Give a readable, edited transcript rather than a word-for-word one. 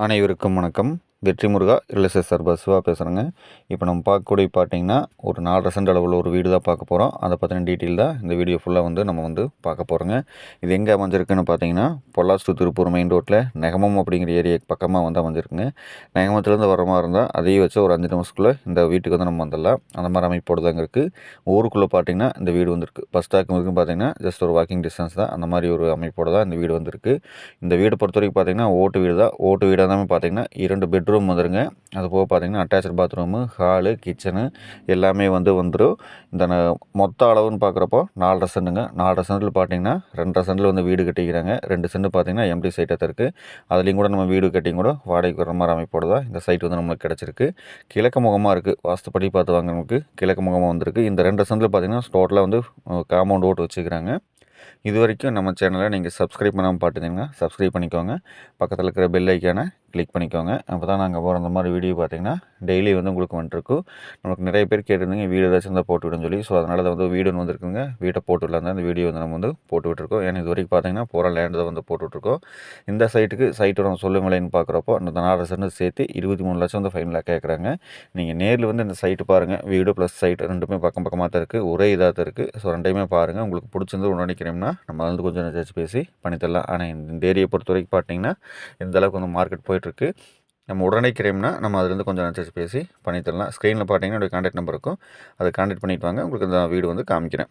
அனைவருக்கும் வணக்கம். வெற்றி முருகா ரியல் எஸ்டேட் சார்பாக சிவா பேசுகிறேங்க. இப்போ நம்ம பார்க்கக்கூடிய பார்த்தீங்கன்னா, ஒரு 4 சென்ட் அளவில் ஒரு வீடு தான் பார்க்க போகிறோம். அதை பற்றின டீட்டெயில் தான் இந்த வீடியோ ஃபுல்லாக நம்ம பார்க்க போகிறோங்க. இது எங்கே அமைஞ்சிருக்குன்னு பார்த்தீங்கன்னா, பொள்ளாச்சி டு திருப்பூர் மெயின் ரோட்டில் நெகமம் அப்படிங்கிற ஏரியா பக்கமாக அமைஞ்சிருக்குங்க. நெகமத்துலேருந்து வர மாதிரி இருந்தால் அதையும் வச்சு ஒரு 5 நிமிஷத்துக்குள்ளே இந்த வீட்டுக்கு நம்ம வந்துடலாம். அந்த மாதிரி அமைப்போடு தாங்க இருக்குது. ஊருக்குள்ளே பார்த்தீங்கன்னா இந்த வீடு வந்திருக்கு. பஸ் ஸ்டாக்கு வரைக்கும் பார்த்தீங்கன்னா ஜஸ்ட் ஒரு வாக்கிங் டிஸ்டன்ஸ் தான். அந்த மாதிரி ஒரு அமைப்போடு தான் இந்த வீடு வந்திருக்கு. இந்த வீடு பொறுத்த வரைக்கும் பார்த்தீங்கன்னா ஓட்டு வீடு தான். ஓட்டு வீடாக தான் பார்த்தீங்கன்னா 2 பெட்ரூம் வந்துருங்க. அது போக பார்த்தீங்கன்னா அட்டாச்சு பாத்ரூமு, ஹாலு, கிச்சனு எல்லாமே வந்துடும். இந்த மொத்த அளவுன்னு பார்க்குறப்போ 4.5 சென்ட்டுங்க. 4.5 சென்ட்டில் பார்த்தீங்கன்னா 2.5 சென்ட்டில் வீடு கட்டிக்கிறாங்க. 2 சென்ட் பார்த்தீங்கன்னா எம்டி சைட்டாக தான் இருக்குது. அதுலேயும் கூட நம்ம வீடு கட்டி கூட வாடகைக்கு வர மாதிரி அமைப்போடு தான் இந்த சைட் நம்மளுக்கு கிடச்சிருக்கு. கிழக்கு முகமாக இருக்குது. வாஸ்துப்படி பார்த்து வாங்குறவங்களுக்கு கிழக்கு முகமாக வந்திருக்கு. இந்த 2 சென்ட்டில் பார்த்தீங்கன்னா டோட்டலாக காம்பவுண்ட் ஓட்டு வச்சுக்கிறாங்க. இது வரைக்கும் நம்ம சேனலை நீங்கள் சப்ஸ்கிரைப் பண்ணாமல் பார்த்துட்டிங்கன்னா சப்ஸ்கிரைப் பண்ணிக்கோங்க. பக்கத்தில் இருக்கிற பெல் ஐக்கானை கிளிக் பண்ணிக்கோங்க. அப்போ தான் நாங்கள் போகிற அந்த மாதிரி வீடியோ பார்த்தீங்கன்னா டெய்லி உங்களுக்கு வந்துட்டுருக்கும். நமக்கு நிறைய பேர் கேட்டிருந்தீங்க வீடு ஏதாச்சும் இருந்தால் போட்டு விடுன்னு சொல்லி. ஸோ அதனால் அதை வீடு வந்துருக்குங்க. வீட்டை போட்டு விடலாம் தான் இந்த வீடியோ நம்ம போட்டு விட்டுருக்கோம். ஏன்னா இது வரைக்கும் பார்த்தீங்கன்னா பூரா லேண்டு தான் போட்டு விட்ருக்கோம். இந்த சைட்டோட சொல்லுங்களேன்னு பார்க்குறப்போ அந்த 4 சென்ட் சேர்த்து 23 லட்சம் ஃபைனலாக கேட்குறாங்க. நீங்கள் நேரில் இந்த சைட்டு பாருங்கள். வீடு ப்ளஸ் சைட்டு ரெண்டுமே பக்கம் பக்கமாக தான் இருக்குது. ஒரே இதாக தான் இருக்குது. ஸோ ரெண்டையுமே பாருங்கள். உங்களுக்கு பிடிச்சிருந்து ஒன்று நினைக்கிறோம்னா நம்ம கொஞ்சம் ஏதாச்சும் பேசி பண்ணித்தரலாம். ஆனால் இந்த ஏரியை பொறுத்த வரைக்கும் பார்த்தீங்கன்னா இந்த அளவுக்கு மார்க்கெட் போயிட்டுருக்கு. நம்ம உடனே கிரைம்னா நம்ம அதுலேருந்து கொஞ்சம் நினச்சி பேசி பண்ணித்தரலாம். ஸ்க்ரீனில் பார்த்தீங்கன்னா என்னுடைய கான்டாக்ட் நம்பர் இருக்கும். அதை கான்டாக்ட் பண்ணிட்டு வாங்க. உங்களுக்கு இந்த வீடு காமிக்கிறேன்.